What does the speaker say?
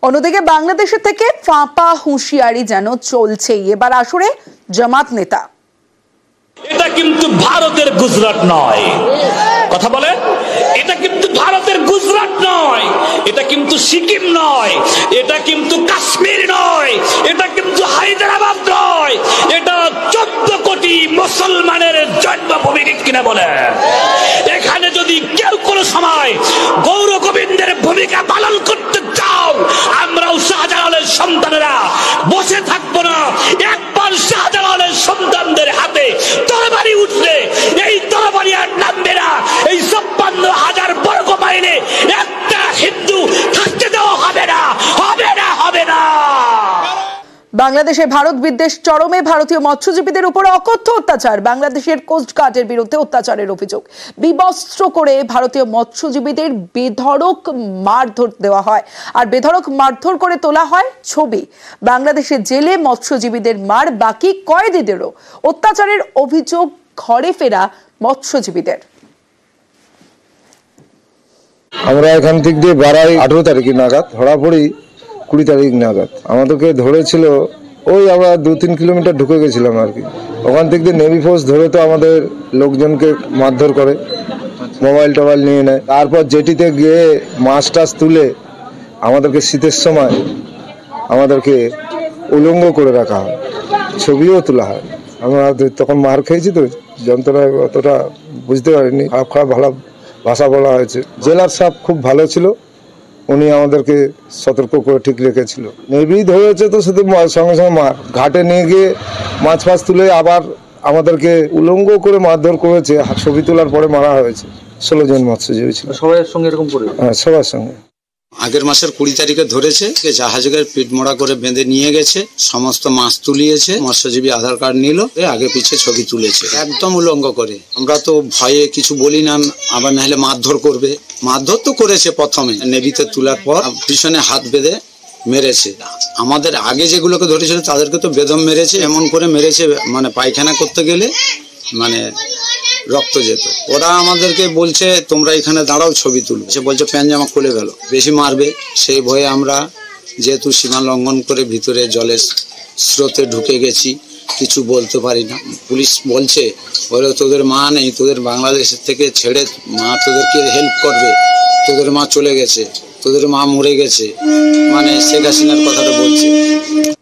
অন্যদিকে বাংলাদেশের থেকে ফাঁপা হুঁশিয়ারি যেন চলছেই। এবার আসরে জামাত নেতা। এটা কিন্তু ভারতের গুজরাট নয়, কথা বলেন, এটা কিন্তু ভারতের গুজরাট নয়, এটা কিন্তু সিকিম নয়, এটা কিন্তু কাশ্মীর নয়, এটা কিন্তু হায়দ্রাবাদ নয়, এটা 14 কোটি মুসলমানের জন্মভূমি, কিনা বলে। এখানে যদি কেউ কোনো সময় গৌর গোবিন্দের ভূমিকা পালন করতে চাও, আমরাও শাহজালালের সন্তানেরা বসে থাকবো না। একবার শাহজালালের সন্তানদের হাতে তরবারি উঠলে এই তরবারি আর নামবে না। এই 56,000 বর্গ মাইলে একটা হিন্দু থাকতে দেওয়া হবে না, হবে না, হবে না। বাংলাদেশে ভারত বিদ্বেষ চরমে। ভারতীয় মৎস্যজীবীদের উপর অকথ্য অত্যাচার। বাংলাদেশের কোস্টগার্ডের বিরুদ্ধে অত্যাচারের অভিযোগ। বিবস্ত্র করে ভারতীয় মৎস্যজীবীদের বেধড়ক মারধর দেওয়া হয়, আর বেধড়ক মারধর করে তোলা হয় ছবি। বাংলাদেশের জেলে মৎস্যজীবীদের মার, বাকি কয়েদিদেরও। অত্যাচারের অভিযোগ ঘরে ফেরা মৎস্যজীবীদের। আমরা এখান থেকে দিয়ে বাড়াই 18 তারিখ নাগাদ, ধরা পড়ি 20 তারিখ নাগাদ। আমাদেরকে ধরেছিল, ওই আমরা 2-3 কিলোমিটার ঢুকে গেছিলাম আর কি। ওখান থেকে নেভি ফোর্স ধরে তো আমাদের লোকজনকে মারধর করে, মোবাইল টোবাইল নিয়ে নেয়। তারপর জেটিতে গিয়ে মাছ টাছ তুলে আমাদেরকে শীতের সময় আমাদেরকে উলঙ্গ করে রাখা হয়, ছবিও তোলা হয়। আমরা তখন মার খেয়েছি তো, যন্ত্রণা অতটা বুঝতে পারিনি। খারাপ খারাপ ভালো ভাষা বলা হয়েছে। জেলার সাহেব খুব ভালো ছিল, উনি আমাদেরকে সতর্ক করে ঠিক রেখেছিল। নেভি ধরেছে তো শুধু সঙ্গে সঙ্গে মার, ঘাটে নিয়ে গিয়ে মাছ ফাছ তুলে আবার আমাদেরকে উলঙ্গ করে মারধর করেছে। ছবি তোলার পরে মারা হয়েছে। 16 জন মৎস্যজীবী ছিল। সবার সঙ্গে এরকম করে? হ্যাঁ, সবার সঙ্গে। আগের মাসের 20 তারিখে ধরেছে, জাহাজে পিঠ মোড়া করে বেঁধে নিয়ে গেছে, সমস্ত মাছ তুলিয়েছে, মৎস্যজীবী আধার কার্ড নিল, আগে পিছে ছবি তুলেছে, একদম উলঙ্গ করে। আমরা তো ভয়ে কিছু বলি না, আবার নাহলে মারধর করবে। মারধর তো করেছে প্রথমে, নেভিতে তোলার পর পিছনে হাত বেঁধে মেরেছে। আমাদের আগে যেগুলোকে ধরেছিল তাদেরকে তো বেদম মেরেছে, এমন করে মেরেছে মানে পায়খানা করতে গেলে মানে রক্ত যেত। ওরা আমাদেরকে বলছে তোমরা এখানে দাঁড়াও, ছবি তুলবে। সে বলছে প্যান্ট জামা খুলে ফেলো, বেশি মারবে। সেই ভয়ে আমরা যেহেতু সীমা লঙ্ঘন করে ভিতরে জলের স্রোতে ঢুকে গেছি, কিছু বলতে পারি না। পুলিশ বলছে বলে তোদের মা নেই, তোদের বাংলাদেশের থেকে ছেড়ে মা তোদেরকে হেল্প করবে, তোদের মা চলে গেছে, তোদের মা মরে গেছে, মানে শেখ হাসিনার কথাটা বলছে।